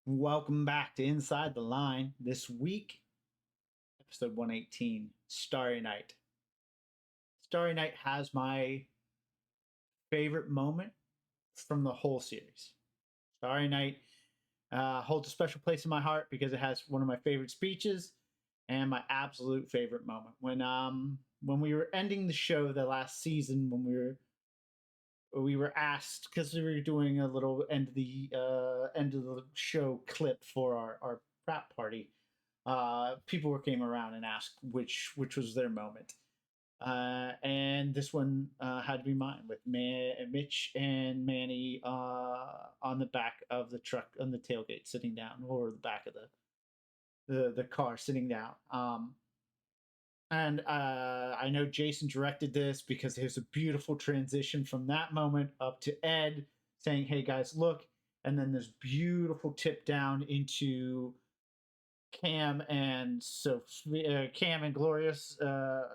Welcome back to Inside the Line. This week, episode 118, Starry Night. Starry Night has my favorite moment from the whole series. Starry Night holds a special place in my heart because it has one of my favorite speeches and my absolute favorite moment. When we were ending the show the last season, when we were asked, because we were doing a little end of the show clip for our prep party. People came around and asked which was their moment, and this one had to be mine with Mitch and Manny on the back of the truck on the tailgate sitting down, or the back of the car sitting down. And I know Jason directed this because there's a beautiful transition from that moment up to Ed saying, "Hey guys, look," and then this beautiful tip down into Cam and Cam and Glorious in a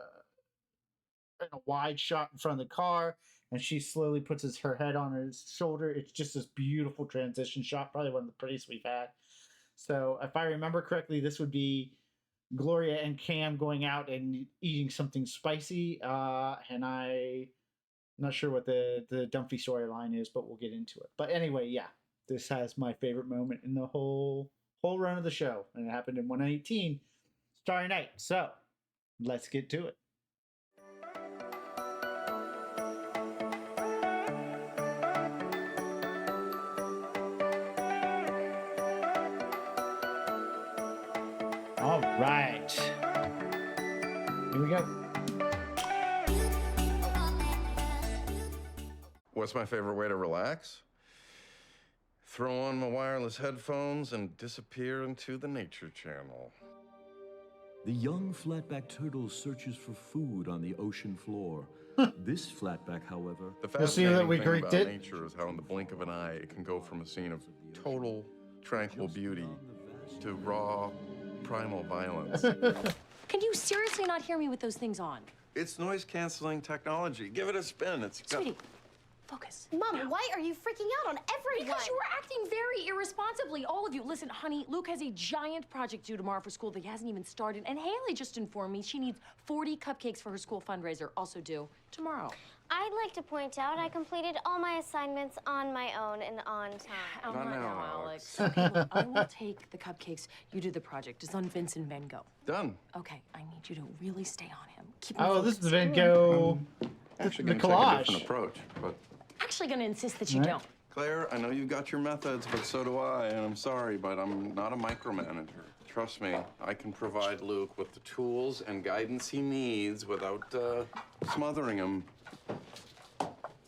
wide shot in front of the car, and she slowly puts her head on his shoulder. It's just this beautiful transition shot, probably one of the prettiest we've had. So if I remember correctly, this would be Gloria and Cam going out and eating something spicy. And I'm not sure what the Dumpy storyline is, but we'll get into it. But anyway, yeah, this has my favorite moment in the whole run of the show, and it happened in 118, Starry Night. So let's get to it. All right. Here we go. What's my favorite way to relax? Throw on my wireless headphones and disappear into the nature channel. The young flatback turtle searches for food on the ocean floor. This flatback, however... The fascinating thing about nature is how in the blink of an eye it can go from a scene of total tranquil beauty to raw, primal violence. Can you seriously not hear me with those things on? It's noise-canceling technology. Give it a spin. Sweetie, focus. Mom, why are you freaking out on everyone? Because you were acting very irresponsibly, all of you. Listen, honey, Luke has a giant project due tomorrow for school that he hasn't even started, and Haley just informed me she needs 40 cupcakes for her school fundraiser, also due tomorrow. I'd like to point out I completed all my assignments on my own and on time. Not now, Alex. Okay, look, I will take the cupcakes. You do the project. It's on Vincent Van Gogh. Done. Okay, I need you to really stay on him. Keep him Oh, this is focused. the Van Gogh. Actually, The going to take a collage. different approach, but... Actually gonna insist that you Right. don't. Claire, I know you've got your methods, but so do I, and I'm sorry, but I'm not a micromanager. Trust me, I can provide Luke with the tools and guidance he needs without smothering him.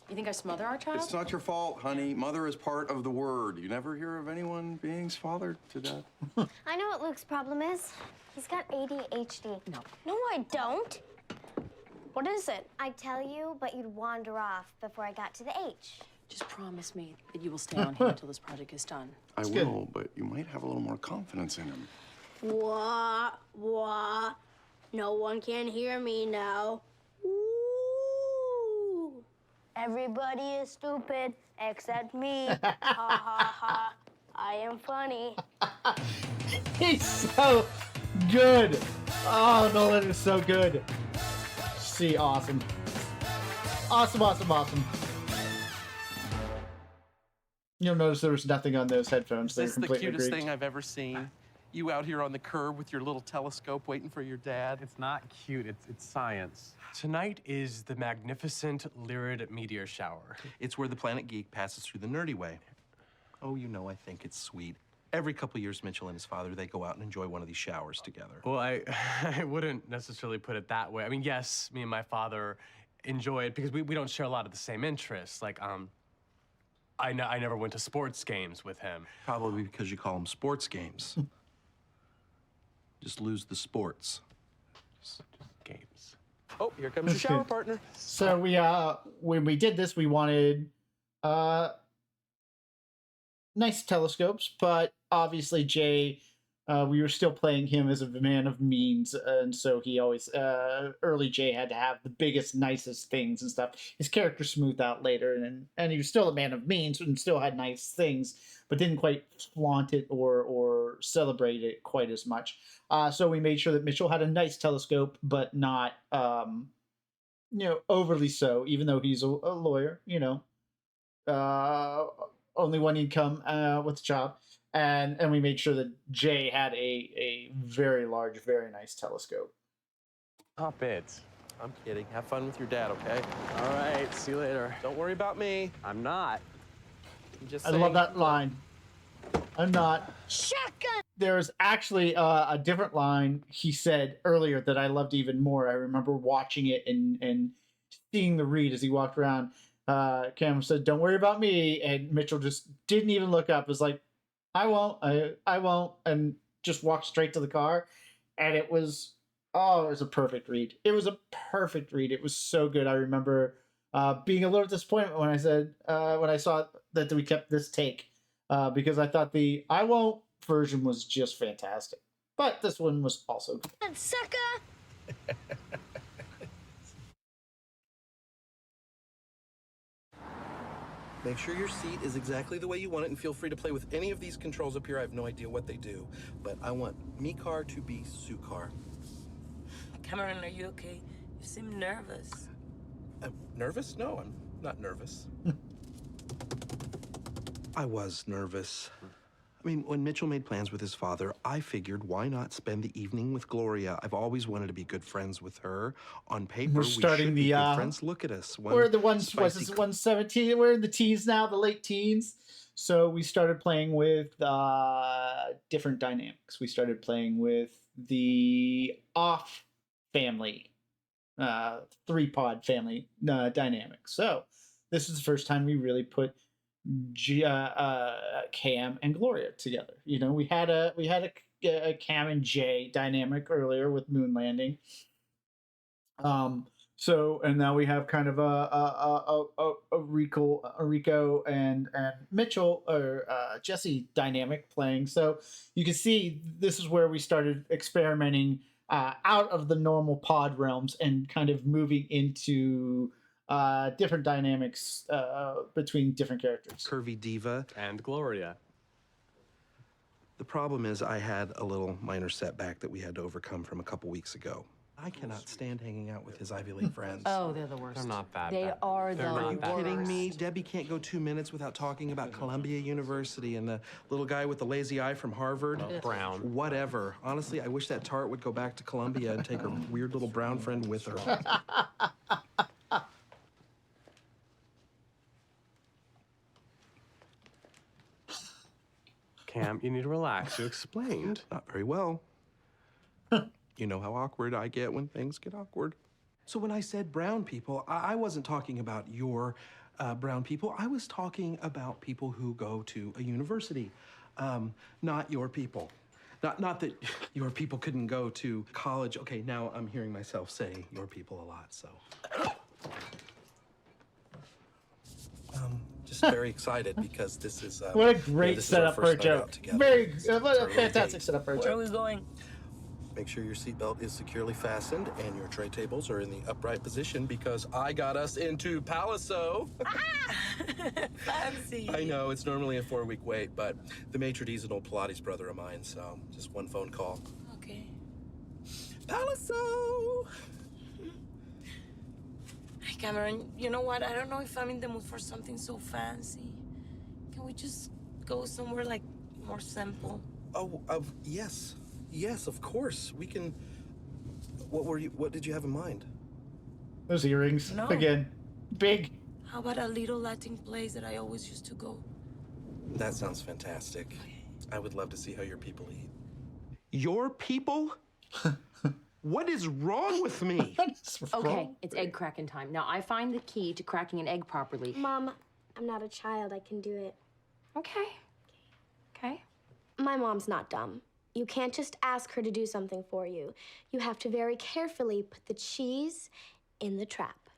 You think I smother our child? It's not your fault, honey. Mother is part of the word. You never hear of anyone being fathered to death? I know what Luke's problem is. He's got ADHD. No. No, I don't. What is it? I'd tell you, but you'd wander off before I got to the H. Just promise me that you will stay on him until this project is done. I will, but you might have a little more confidence in him. What? No one can hear me now. Ooh. Everybody is stupid except me. Ha ha ha. I am funny. He's so good. Oh, Nolan is so good. See, awesome. Awesome. You'll notice there was nothing on those headphones. Is They're this the completely cutest Greek. thing I've ever seen? You out here on the curb with your little telescope waiting for your dad? It's not cute, it's science. Tonight is the magnificent Lyrid meteor shower. It's where the Planet Geek passes through the nerdy way. Oh, you know, I think it's sweet. Every couple years, Mitchell and his father, they go out and enjoy one of these showers together. Well, I wouldn't necessarily put it that way. I mean, yes, me and my father enjoy it because we don't share a lot of the same interests. Like, I never went to sports games with him. Probably because you call them sports games. Just lose the sports. Just games. Oh, here comes your shower partner. So when we did this, we wanted nice telescopes, but obviously Jay we were still playing him as a man of means, and so he always early Jay had to have the biggest, nicest things and stuff. His character smoothed out later, and he was still a man of means and still had nice things, but didn't quite flaunt it or celebrate it quite as much. So we made sure that Mitchell had a nice telescope, but not overly so. Even though he's a lawyer, uh, only one income with the job, and we made sure that Jay had a very large, very nice telescope. Stop it. I'm kidding. Have fun with your dad, okay? All right, see you later. Don't worry about me. I'm not. I'm just I saying. love that line. I'm not. Shotgun! There's actually a different line he said earlier that I loved even more. I remember watching it and seeing the read as he walked around. Cam said, "Don't worry about me," and Mitchell just didn't even look up. It was like, "I won't, I won't," and just walked straight to the car. And it was a perfect read. It was a perfect read. It was so good. I remember being a little disappointed when I saw that we kept this take because I thought the "I won't" version was just fantastic. But this one was also good. Sucker! Make sure your seat is exactly the way you want it, and feel free to play with any of these controls up here. I have no idea what they do, but I want me car to be Sue car. Cameron, are you okay? You seem nervous. I'm nervous? No, I'm not nervous. I was nervous. I mean, when Mitchell made plans with his father, I figured why not spend the evening with Gloria? I've always wanted to be good friends with her. On paper, We're we starting should the be good friends. Look at us. We're the ones. spicy 117? We're in the teens now, the late teens. So we started playing with different dynamics. We started playing with the off family, 3-pod family dynamic. So this is the first time we really put Cam and Gloria together. We had a Cam and Jay dynamic earlier with Moon Landing. So, and now we have kind of a Rico and Mitchell or Jesse dynamic playing. So you can see this is where we started experimenting out of the normal pod realms and kind of moving into different dynamics between different characters. curvy diva. And Gloria. The problem is I had a little minor setback that we had to overcome from a couple weeks ago. I cannot stand hanging out with his Ivy League friends. Oh, they're the worst. They're not that They bad. are They're the not worst. that Kidding me? Debbie can't go 2 minutes without talking about Columbia University and the little guy with the lazy eye from Harvard. Brown. Whatever. Honestly, I wish that tart would go back to Columbia and take her weird little brown friend with her. Cam, you need to relax. You explained. Not very well. You know how awkward I get when things get awkward. So when I said brown people, I wasn't talking about your brown people. I was talking about people who go to a university, not your people. Not that your people couldn't go to college. Okay, now I'm hearing myself say your people a lot, so. Just very excited because this is. What a great setup for a joke. What a fantastic setup for a Where are joke. we going? Make sure your seatbelt is securely fastened and your tray tables are in the upright position because I got us into Palaso. Fancy. I know, it's normally a 4-week wait, but the maitre d's an old Pilates brother of mine, so just one phone call. Okay. Palaso! Hey, Cameron, you know what? I don't know if I'm in the mood for something so fancy. Can we just go somewhere, like, more simple? Oh, yes. Yes, of course. We can... What did you have in mind? Those earrings. No. Again. Big. How about a little Latin place that I always used to go? That sounds fantastic. I would love to see how your people eat. Your people? What is wrong with me? Okay, it's egg cracking time. Now, I find the key to cracking an egg properly. Mom, I'm not a child. I can do it. Okay. Okay. My mom's not dumb. You can't just ask her to do something for you. You have to very carefully put the cheese in the trap.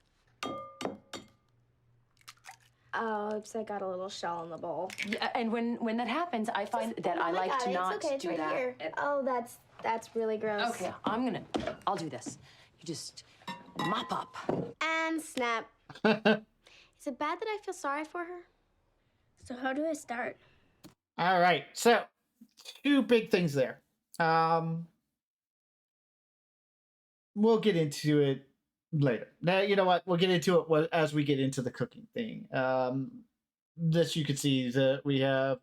Oops, I got a little shell in the bowl. Yeah, and when that happens, I find that I like to not it's okay, it's do right that. Here. Oh, that's really gross. Okay, I'll do this. You just mop up. And snap. Is it bad that I feel sorry for her? So how do I start? All right. So, two big things there. We'll get into it later. Now, you know what? We'll get into it as we get into the cooking thing. This you can see that we have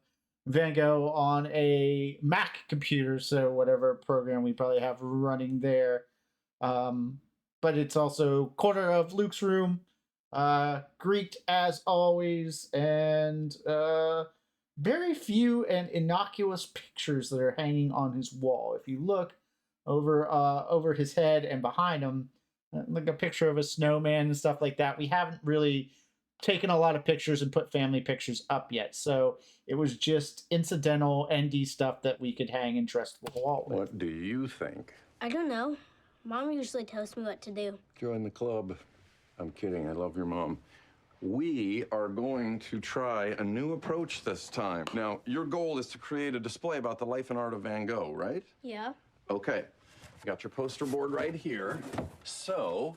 Van Gogh on a Mac computer, so whatever program we probably have running there. But it's also corner of Luke's room, Greek as always, and very few and innocuous pictures that are hanging on his wall. If you look over his head and behind him, like a picture of a snowman and stuff like that, we haven't really taken a lot of pictures and put family pictures up yet. So it was just incidental ND stuff that we could hang and dress the wall with. What do you think? I don't know. Mom usually tells me what to do. Join the club. I'm kidding. I love your mom. We are going to try a new approach this time. Now, your goal is to create a display about the life and art of Van Gogh, right? Yeah. Okay. Got your poster board right here. So,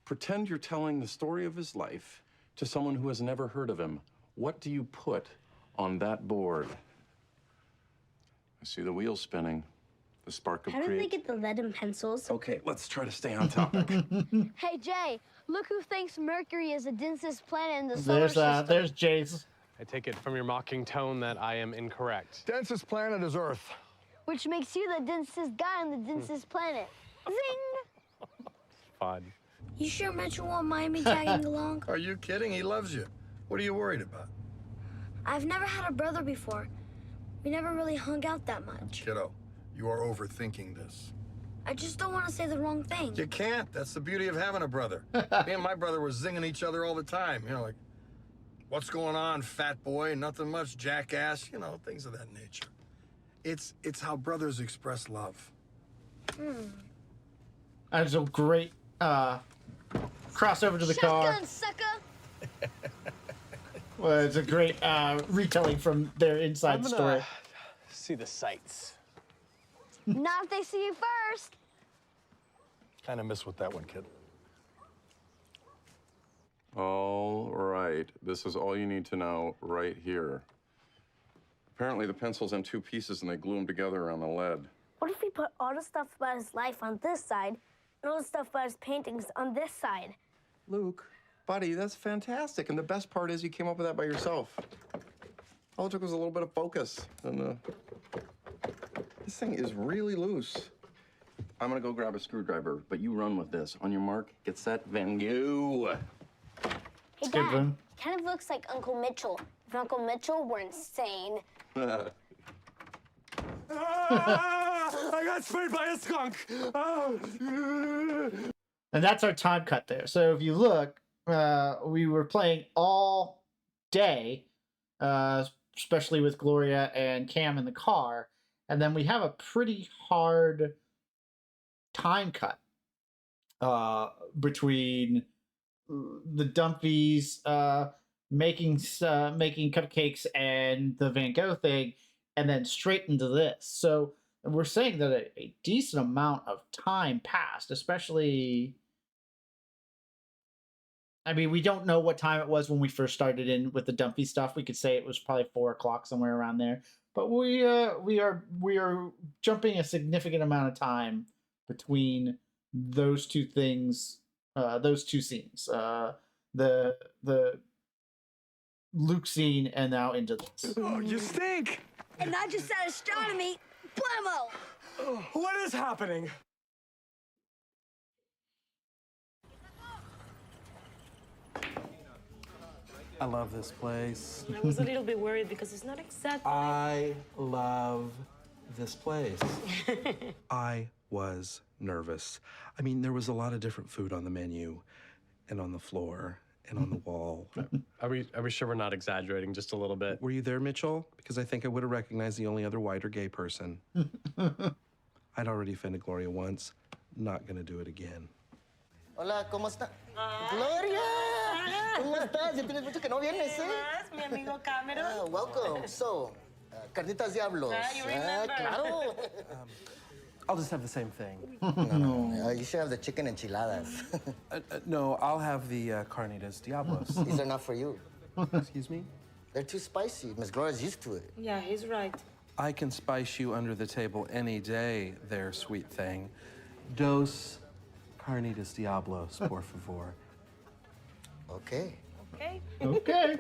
pretend you're telling the story of his life to someone who has never heard of him. What do you put on that board? I see the wheels spinning. The spark of How did they get the lead and pencils? Okay, let's try to stay on topic. Hey, Jay, look who thinks Mercury is the densest planet in the solar system. There's Jay's. I take it from your mocking tone that I am incorrect. Densest planet is Earth. Which makes you the densest guy on the densest planet. Zing! Fun. You sure Mitchell won't mind me tagging along? Are you kidding? He loves you. What are you worried about? I've never had a brother before. We never really hung out that much. Kiddo, you are overthinking this. I just don't want to say the wrong thing. You can't. That's the beauty of having a brother. Me and my brother were zinging each other all the time. You know, like, what's going on, fat boy? Nothing much, jackass. You know, things of that nature. It's how brothers express love. That's a great crossover to the car. Shotgun, sucker! Well, it's a great retelling from their inside story. See the sights. Not if they see you first. Kind of miss with that one, kid. All right. This is all you need to know right here. Apparently, the pencil's in two pieces and they glue them together on the lead. What if we put all the stuff about his life on this side and all the stuff about his paintings on this side? Luke, buddy, that's fantastic. And the best part is you came up with that by yourself. All it took was a little bit of focus. And this thing is really loose. I'm gonna go grab a screwdriver, but you run with this. On your mark, get set, Van Gogh. Hey, Good Dad, one. kind of looks like Uncle Mitchell. If Uncle Mitchell were insane. I got sprayed by a skunk. And that's our time cut there. So if you look, we were playing all day, especially with Gloria and Cam in the car. And then we have a pretty hard time cut between the Dumpies making cupcakes and the Van Gogh thing, and then straight into this. So we're saying that a decent amount of time passed, especially. I mean, we don't know what time it was when we first started in with the Dumpy stuff. We could say it was probably 4 o'clock, somewhere around there. But we are jumping a significant amount of time between those two things, those two scenes, the Luke scene and now into this. Oh, you stink! And I just said astronomy. Blammo! What is happening? I love this place. I was a little bit worried because it's not exactly. I love this place. I was nervous. I mean, there was a lot of different food on the menu and on the floor and on the wall. Are we sure we're not exaggerating just a little bit? Were you there, Mitchell? Because I think I would have recognized the only other white or gay person. I'd already offended Gloria once. Not gonna do it again. Hola, ¿cómo está? Gloria! ¿Cómo estás? Ya tienes mucho que no vienes, ¿eh? Más, mi amigo Cameron. Welcome. So, carnitas diablos. You remember. Claro. I'll just have the same thing. No, you should have the chicken enchiladas. No, I'll have the carnitas diablos. These are not for you. Excuse me? They're too spicy. Miss Gloria's used to it. Yeah, he's right. I can spice you under the table any day, there, sweet thing. Dos carnitas diablos, por favor. Okay. Okay. Okay.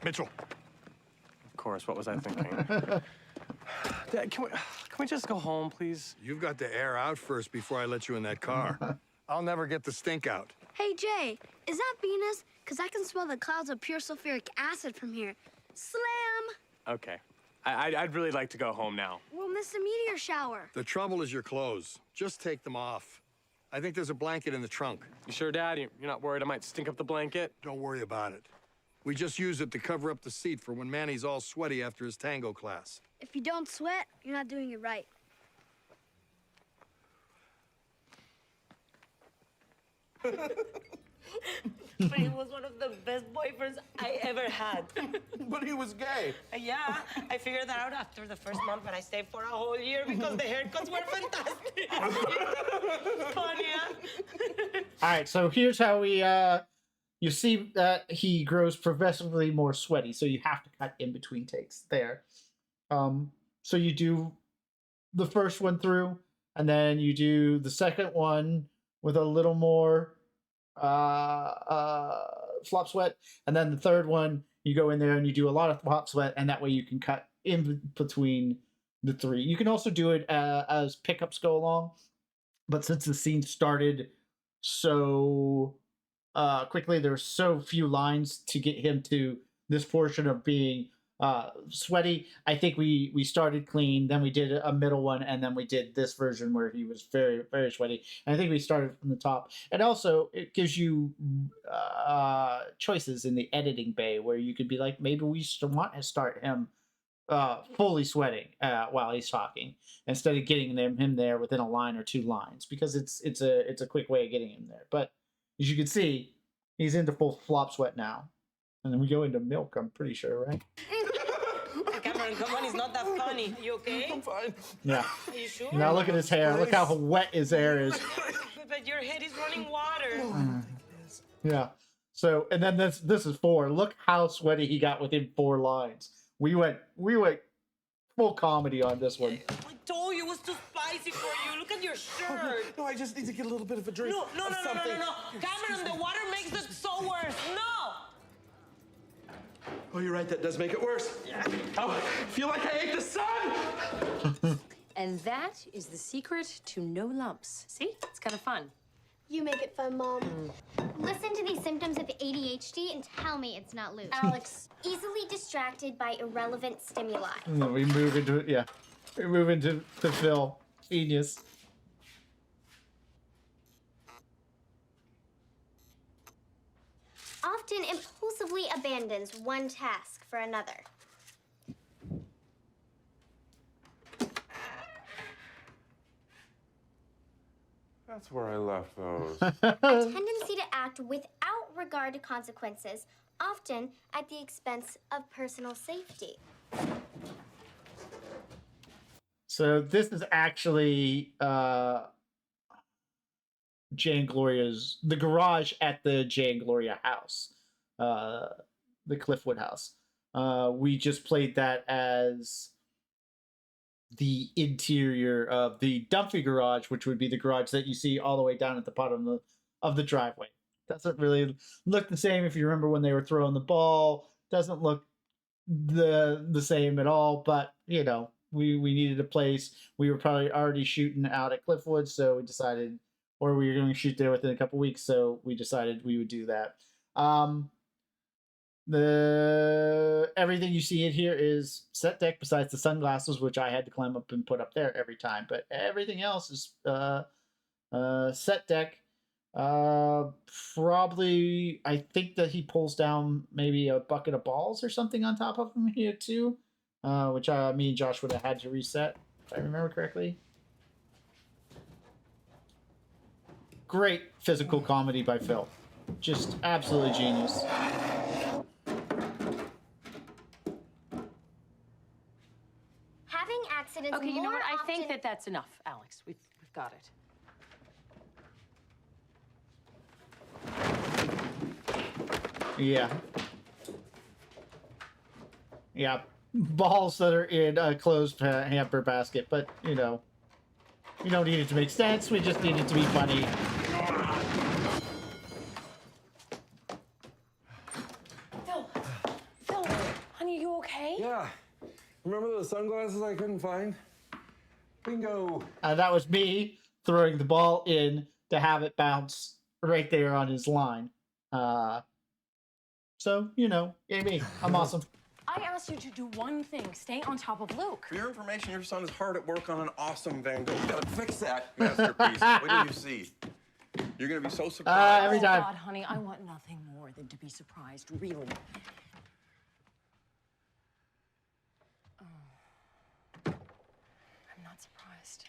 Mitchell. Of course, what was I thinking? Dad, can we just go home, please? You've got to air out first before I let you in that car. I'll never get the stink out. Hey, Jay, is that Venus? Because I can smell the clouds of pure sulfuric acid from here. Slam! Okay. I'd really like to go home now. We'll miss the meteor shower. The trouble is your clothes. Just take them off. I think there's a blanket in the trunk. You sure, Dad? You're not worried I might stink up the blanket? Don't worry about it. We just use it to cover up the seat for when Manny's all sweaty after his tango class. If you don't sweat, you're not doing it right. But he was one of the best boyfriends I ever had. But he was gay. Yeah, I figured that out after the first month, but I stayed for a whole year because the haircuts were fantastic. Funny, huh? All right, so here's how we you see that he grows progressively more sweaty, so you have to cut in between takes there. So you do the first one through, and then you do the second one with a little more flop sweat, and then the third one you go in there and you do a lot of flop sweat, and that way you can cut in between the three. You can also do it as pickups go along, but since the scene started so quickly, there's so few lines to get him to this portion of being sweaty. I think we started clean, then we did a middle one, and then we did this version where he was very, very sweaty. And I think we started from the top. And also, it gives you choices in the editing bay where you could be like, maybe we want to start him fully sweating while he's talking instead of getting him there within a line or two lines, because it's a quick way of getting him there. But as you can see, he's into full flop sweat now. And then we go into milk, I'm pretty sure, right? Cameron, come on, it's not that funny. You okay? I'm fine. Yeah. Are you sure? Now look at his hair. Look how wet his hair is. But your head is running water. Yeah. So, and then this is 4. Look how sweaty he got within 4 lines. We went full comedy on this one. I told you it was too spicy for you. Look at your shirt. No, I just need to get a little bit of a drink. No. Something. Cameron, the water makes it so worse. No. Oh, you're right. That does make it worse. Oh, I feel like I ate the sun. And that is the secret to no lumps. See? It's kind of fun. You make it fun, Mom. Listen to these symptoms of ADHD and tell me it's not Luke. Alex. Easily distracted by irrelevant stimuli. And then we move into it. Yeah. We move into Phil. Genius. Often impulsively abandons one task for another. That's where I left those. A tendency to act without regard to consequences, often at the expense of personal safety. So this is actually Jay and Gloria's, the garage at the Jay and Gloria house, the Cliffwood house. We just played that as the interior of the Dumpy garage, which would be the garage that you see all the way down at the bottom of the driveway. Doesn't really look the same if you remember when they were throwing the ball. Doesn't look the same at all, but you know, we needed a place. We were probably already shooting out at Cliffwood, so we decided, or we were going to shoot there within a couple weeks, so we decided we would do that. Everything you see in here is set deck besides the sunglasses, which I had to climb up and put up there every time, but everything else is set deck. Probably, I think that he pulls down maybe a bucket of balls or something on top of him here too, which me and Josh would have had to reset, if I remember correctly. Great physical comedy by Phil. Just absolutely genius. Having accidents Okay, you know more what? I think often- that's enough, Alex. We've got it. Yeah. Yeah. Balls that are in a closed hamper basket, but, you know, we don't need it to make sense. We just need it to be funny. Phil, honey, you okay? Yeah. Remember those sunglasses I couldn't find? Bingo. That was me throwing the ball in to have it bounce right there on his line. So, you know, yay me. I'm awesome. I asked you to do one thing, stay on top of Luke. For your information, your son is hard at work on an awesome Van Gogh. You gotta fix that masterpiece. What do you see? You're gonna be so surprised. Every time. Oh, God, honey, I want nothing more than to be surprised, really. Oh. I'm not surprised.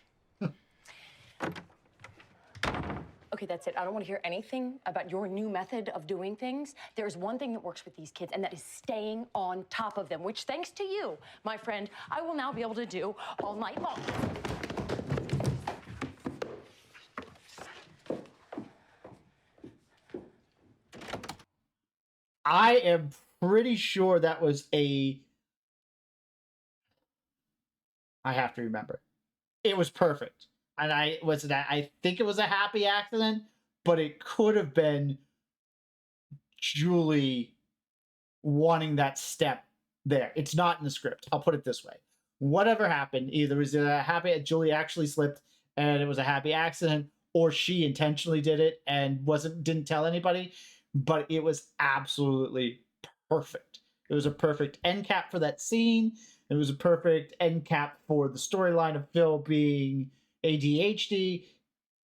Okay, that's it. I don't want to hear anything about your new method of doing things. There's one thing that works with these kids, and that is staying on top of them, which, thanks to you, my friend, I will now be able to do all night long. I am pretty sure that was I have to remember. It was perfect. And I think it was a happy accident, but it could have been Julie wanting that step there. It's not in the script. I'll put it this way. Whatever happened, either was it a happy Julie actually slipped and it was a happy accident, or she intentionally did it and didn't tell anybody, but it was absolutely perfect. It was a perfect end cap for that scene. It was a perfect end cap for the storyline of Phil being ADHD.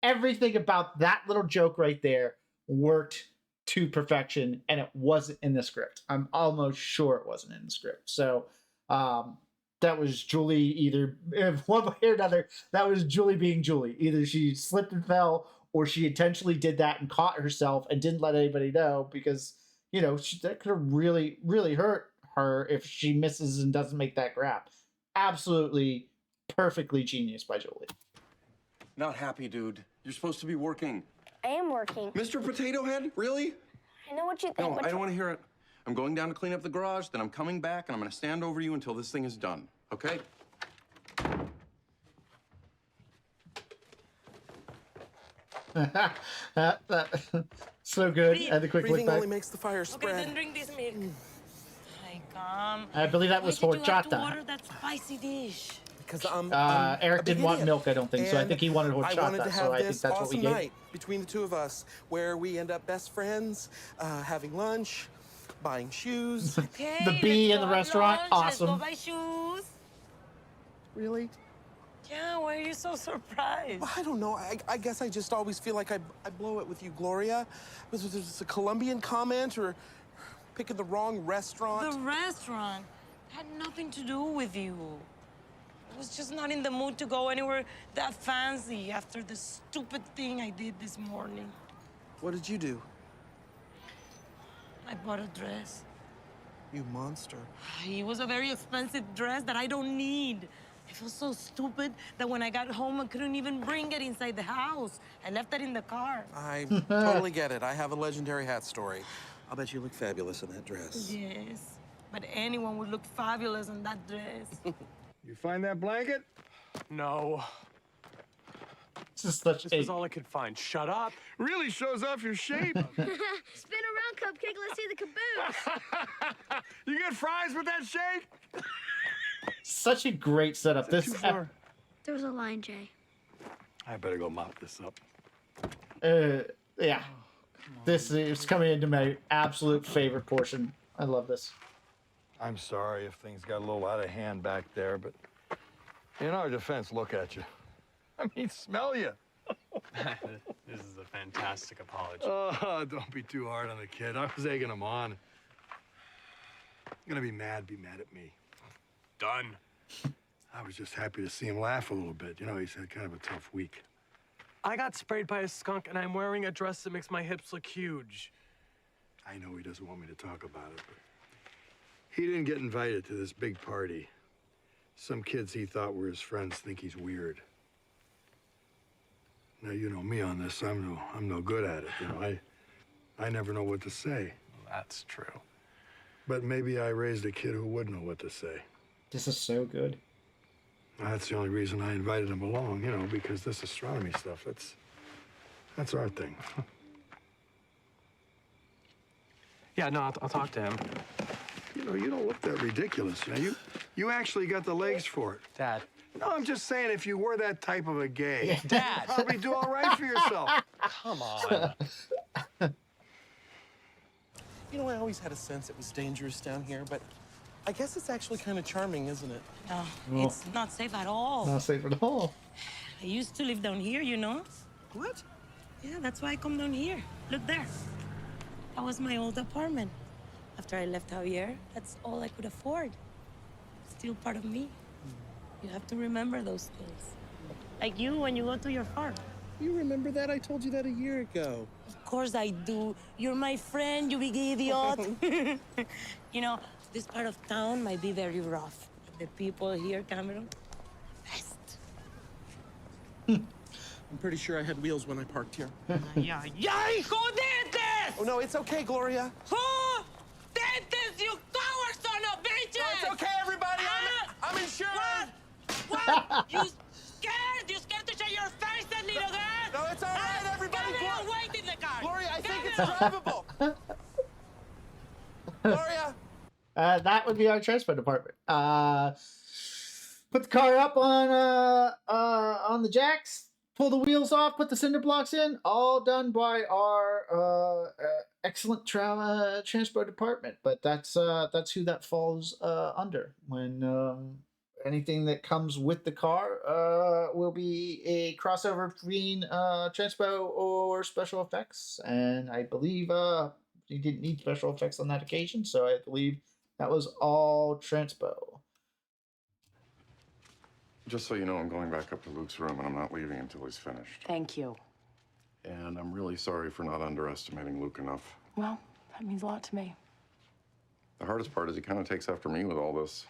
Everything about that little joke right there worked to perfection, and it wasn't in the script. I'm almost sure it wasn't in the script. So that was Julie either, one way or another, that was Julie being Julie. Either she slipped and fell, or she intentionally did that and caught herself and didn't let anybody know, because, you know, that could have really, really hurt her if she misses and doesn't make that grab. Absolutely perfectly genius by Julie. Not happy, dude. You're supposed to be working. I am working. Mr. Potato Head? Really? I know what you think. No, but I don't want to hear it. I'm going down to clean up the garage, then I'm coming back, and I'm going to stand over you until this thing is done. Okay? So good. And the quick look Breathing back. only makes the fire spread. Okay, then drink this milk. Ay, come. I believe that was Why did you have to horchata. order that spicy dish? Because Eric a didn't big want idiot. milk, I don't think. So I And think he wanted I wanted to horchata. have So I think this that's what we awesome gave. night between the two of us, where we end up best friends, having lunch, buying shoes. Okay, The bee in let's the go have restaurant, lunch, awesome. Let's go buy shoes. Really? Yeah, why are you so surprised? Well, I don't know. I guess I just always feel like I blow it with you, Gloria. Was it a Colombian comment or picking the wrong restaurant? The restaurant had nothing to do with you. I was just not in the mood to go anywhere that fancy after the stupid thing I did this morning. What did you do? I bought a dress. You monster. It was a very expensive dress that I don't need. I feel so stupid that when I got home, I couldn't even bring it inside the house. I left it in the car. I totally get it. I have a legendary hat story. I'll bet you look fabulous in that dress. Yes, but anyone would look fabulous in that dress. You find that blanket? No. This was all I could find. Shut up. Really shows off your shape. Spin around, Cupcake. Let's see the caboose. You get fries with that shake? Such a great setup. Too far. There was a line, Jay. I better go mop this up. Yeah. This is coming into my absolute favorite portion. I love this. I'm sorry if things got a little out of hand back there, but in our defense, look at you. I mean, smell you. This is a fantastic apology. Oh, don't be too hard on the kid. I was egging him on. Gonna be mad at me. Done. I was just happy to see him laugh a little bit. You know, he's had kind of a tough week. I got sprayed by a skunk, and I'm wearing a dress that makes my hips look huge. I know he doesn't want me to talk about it, but he didn't get invited to this big party. Some kids he thought were his friends think he's weird. Now, you know me on this. I'm no good at it. You know, I never know what to say. That's true. But maybe I raised a kid who would know what to say. This is so good. That's the only reason I invited him along, you know, because this astronomy stuff, that's our thing. Yeah, no, I'll talk to him. You know, you don't look that ridiculous. You know, you actually got the legs for it. Dad. No, I'm just saying, if you were that type of a gay, Yeah, Dad. you'd probably do all right for yourself. Come on. You know, I always had a sense it was dangerous down here, but I guess it's actually kind of charming, isn't it? No, Well, it's not safe at all. Not safe at all. I used to live down here, you know? What? Yeah, that's why I come down here. Look there. That was my old apartment. After I left Javier, that's all I could afford. Still part of me. You have to remember those things. Like you when you go to your farm. You remember that? I told you that a year ago. Of course I do. You're my friend, you big idiot. You know, this part of town might be very rough. The people here, Cameron, best. I'm pretty sure I had wheels when I parked here. Yeah, who did this? Oh, no, it's okay, Gloria. Who did this, you coward son of bitches? No, it's okay, everybody. I'm insured. What? You scared? You scared to show your face, that little girl? No, it's all right, everybody. Cameron, wait in the car. Gloria, I think it's Cameron. drivable. Gloria. That would be our transport department. Put the car up on the jacks, pull the wheels off, put the cinder blocks in. All done by our excellent transport department. But that's who that falls under. When anything that comes with the car will be a crossover between transpo or special effects. And I believe you didn't need special effects on that occasion, so I believe that was all transpo. Just so you know, I'm going back up to Luke's room, and I'm not leaving until he's finished. Thank you. And I'm really sorry for not underestimating Luke enough. Well, that means a lot to me. The hardest part is he kind of takes after me with all this.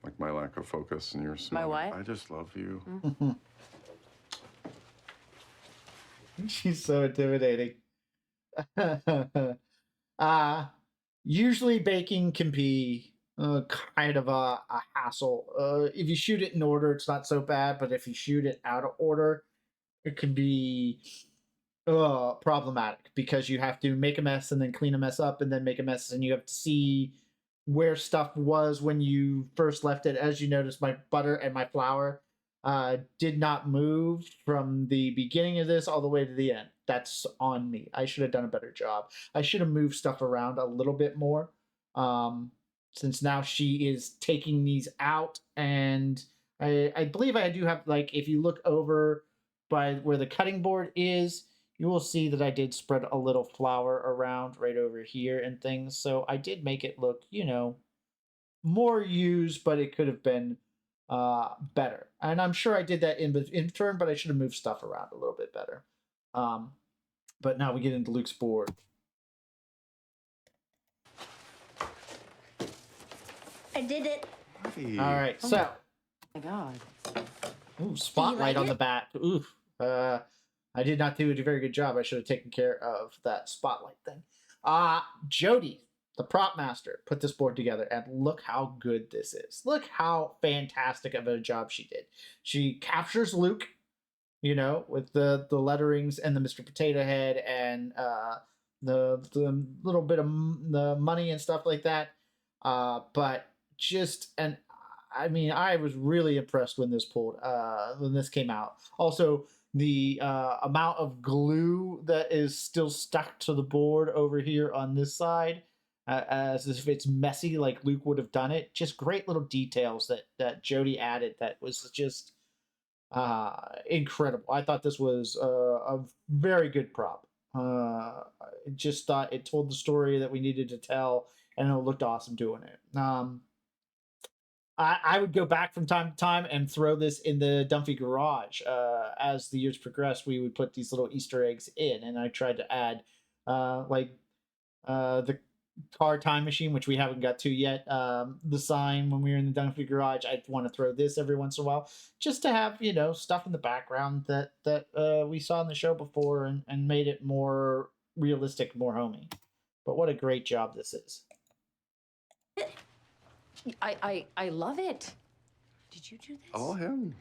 Like my lack of focus and your smile. what? I just love you. She's so intimidating. Usually baking can be kind of a hassle. If you shoot it in order, it's not so bad, but if you shoot it out of order, it can be problematic because you have to make a mess and then clean a mess up and then make a mess, and you have to see where stuff was when you first left it. As you notice, my butter and my flour did not move from the beginning of this all the way to the end. That's on me. I should have done a better job. I should have moved stuff around a little bit more. Since now she is taking these out, and I believe I do have, like, if you look over by where the cutting board is, you will see that I did spread a little flour around right over here and things. So I did make it look, you know, more used, but it could have been better. And I'm sure I did that in turn, but I should have moved stuff around a little bit better. But now we get into Luke's board. I did it. Hey. All right, so. Oh my God. Ooh, spotlight on it? the back. Oof. I did not do a very good job. I should have taken care of that spotlight thing. Jody, the prop master, put this board together, and look how good this is. Look how fantastic of a job she did. She captures Luke, you know, with the letterings and the Mr. Potato Head and the little bit of the money and stuff like that. But just, and I mean, I was really impressed when this came out. Also, the amount of glue that is still stuck to the board over here on this side, as if it's messy like Luke would have done it. Just great little details that Jody added that was just incredible. I thought this was a very good prop. Just thought it told the story that we needed to tell, and it looked awesome doing it. I would go back from time to time and throw this in the Dumpy garage. As the years progressed, we would put these little Easter eggs in, and I tried to add like the car time machine, which we haven't got to yet. The sign when we were in the Dumpy garage, I'd want to throw this every once in a while, just to have stuff in the background that we saw in the show before, and made it more realistic, more homey. But what a great job this is. I love it. Did you do this? All him.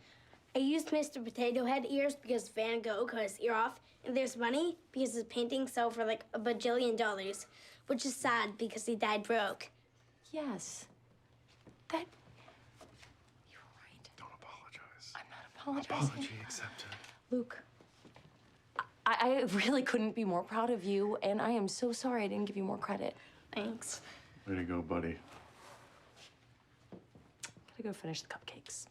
I used Mr. Potato Head ears because Van Gogh cut his ear off, and there's money because his paintings sell for like $1 bajillion, which is sad because he died broke. Yes. That. You're right. Don't apologize. I'm not apologizing. Apology accepted. Luke, I really couldn't be more proud of you, and I am so sorry I didn't give you more credit. Thanks. Way to go, buddy. Gotta go finish the cupcakes.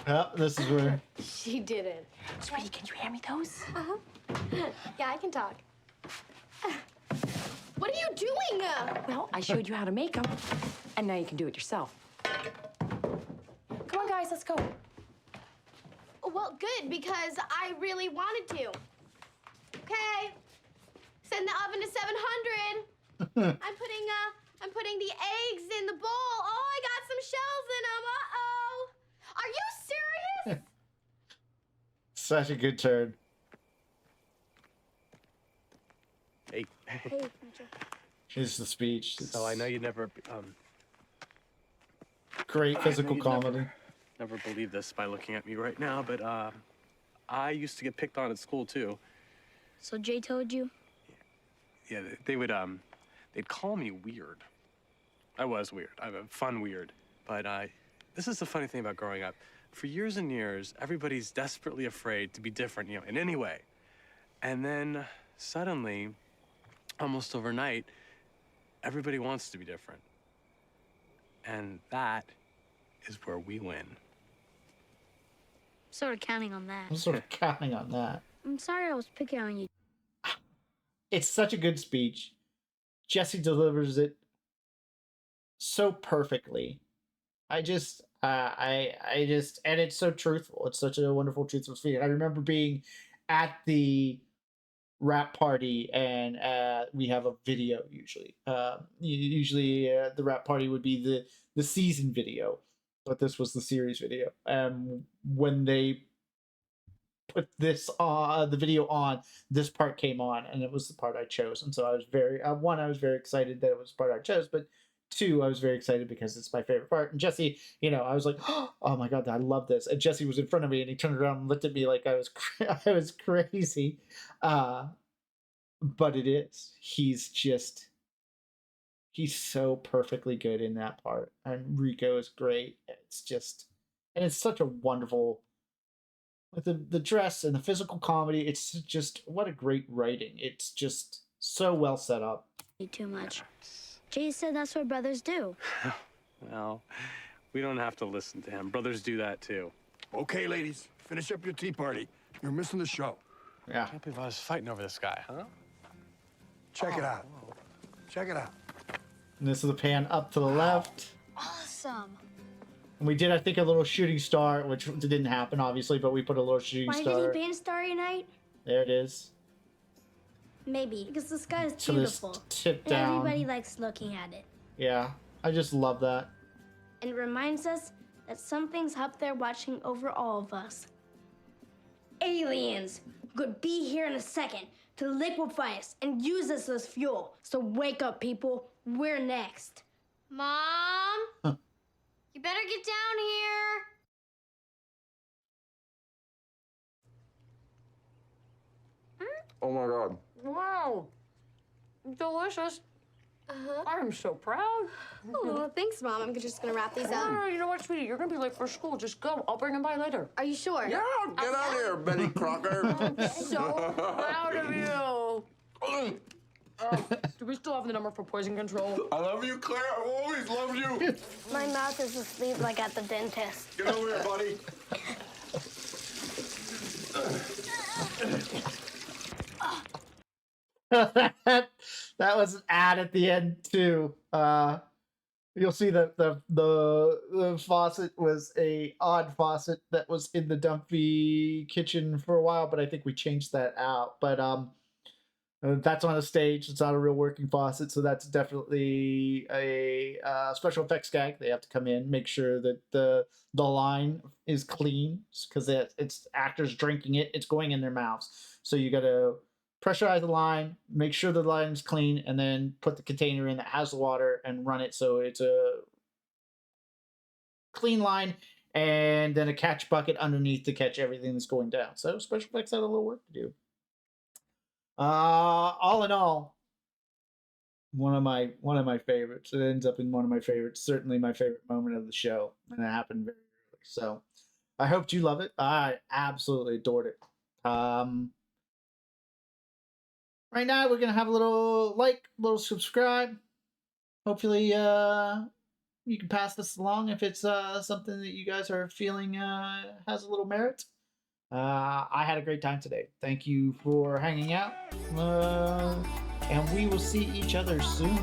Well, this is where She did it. Sweetie, can you hand me those? Yeah, I can talk. What are you doing? Well, I showed you how to make them, and now you can do it yourself. Come on, guys, let's go. Well, good, because I really wanted to. Okay. Send the oven to 700. I'm putting the eggs in the bowl. Oh, I got some shells in them. Uh-oh. Are you serious? such a good turn. Hey. Hey, Mitchell. Is the speech. So I know you never Great physical you'd comedy. never believe this by looking at me right now, but I used to get picked on at school too. So Jay told you? Yeah, they would they'd call me weird. I was weird. I'm a fun weird. But this is the funny thing about growing up. For years and years, everybody's desperately afraid to be different, in any way. And then suddenly, almost overnight, everybody wants to be different. And that is where we win. Sort of counting on that. I'm sort of counting on that. I'm sorry I was picking on you. It's such a good speech. Jesse delivers it so perfectly. I just, and it's so truthful. It's such a wonderful, truthful speech. I remember being at the rap party, and we have a video usually. Usually, the rap party would be the season video, but this was the series video. When they put this the video on, this part came on, and it was the part I chose. And so I was very one, I was very excited that it was the part I chose, but two, I was very excited because it's my favorite part. And Jesse, I was like, oh my god, I love this. And Jesse was in front of me, and he turned around and looked at me like I was I was crazy. But it is. He's so perfectly good in that part, and Rico is great. It's just, and it's such a wonderful, with the dress and the physical comedy. It's just, what a great writing. It's just so well set up. Too much. Jay said that's what brothers do. Well, we don't have to listen to him. Brothers do that too. Okay, ladies, finish up your tea party. You're missing the show. Yeah. I can't believe I was fighting over this guy, huh? Check it out. Check it out. And this is the pan up to the left. Awesome. And we did, I think, a little shooting star, which didn't happen, obviously, but we put a little shooting Why star. did he ban Starry night? There it is. Maybe because the sky is So this beautiful. tip And down. everybody likes looking at it. Yeah, I just love that. And it reminds us that something's up there watching over all of us. Aliens could be here in a second to liquefy us and use us as fuel. So wake up, people. We're next. Mom? You better get down here. Oh my God. Wow. Delicious. I'm so proud. Oh, thanks, Mom. I'm just gonna wrap these up. Oh, you know what, sweetie? You're gonna be late for school. Just go. I'll bring them by later. Are you sure? Yeah, get out of here, Betty Crocker. So proud of you. Do we still have the number for poison control? I love you, Claire. I've always loved you. My mouth is asleep like at the dentist. Get over here, buddy. That was an ad at the end too. You'll see that the faucet was a odd faucet that was in the Dumpy kitchen for a while, but I think we changed that out. But that's on a stage. It's not a real working faucet, so that's definitely a special effects gag. They have to come in, make sure that the line is clean, because it's actors drinking it. It's going in their mouths, so you got to pressurize the line, make sure the line is clean, and then put the container in that has the water and run it so it's a clean line, and then a catch bucket underneath to catch everything that's going down. So special effects had a little work to do. All in all, one of my favorites. It ends up in one of my favorites. Certainly my favorite moment of the show, and it happened very early. So I hoped you love it. I absolutely adored it. Right now we're gonna have a little like, little subscribe. Hopefully, you can pass this along if it's something that you guys are feeling has a little merit. I had a great time today. Thank you for hanging out. And we will see each other soon.